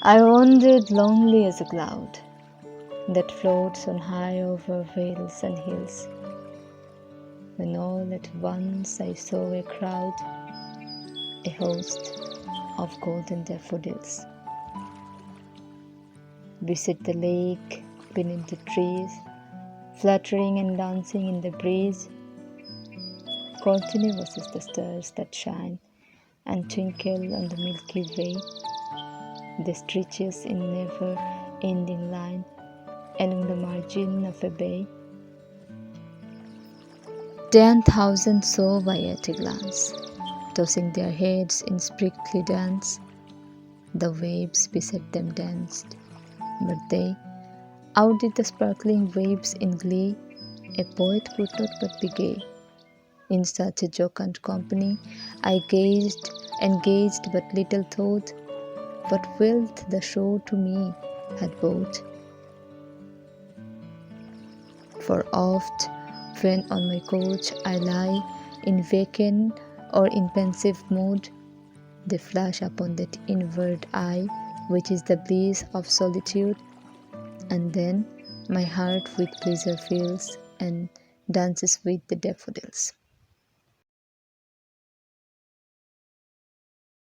I wandered lonely as a cloud that floats on high over vales and hills, when all at once I saw a crowd, a host of golden daffodils, beside the lake, beneath the trees, fluttering and dancing in the breeze, continuous as the stars that shine and twinkle on the Milky Way. They stretches in never-ending line along the margin of a bay. 10,000 saw by at a glance, tossing their heads in sprightly dance. The waves beside them danced, but they outdid the sparkling waves in glee. A poet could not but be gay. In such a jocund company, I gazed and gazed, but little thought what wealth the show to me had brought. For oft, when on my couch I lie in vacant or in pensive mood, they flash upon that inward eye which is the bliss of solitude, and then my heart with pleasure fills and dances with the daffodils.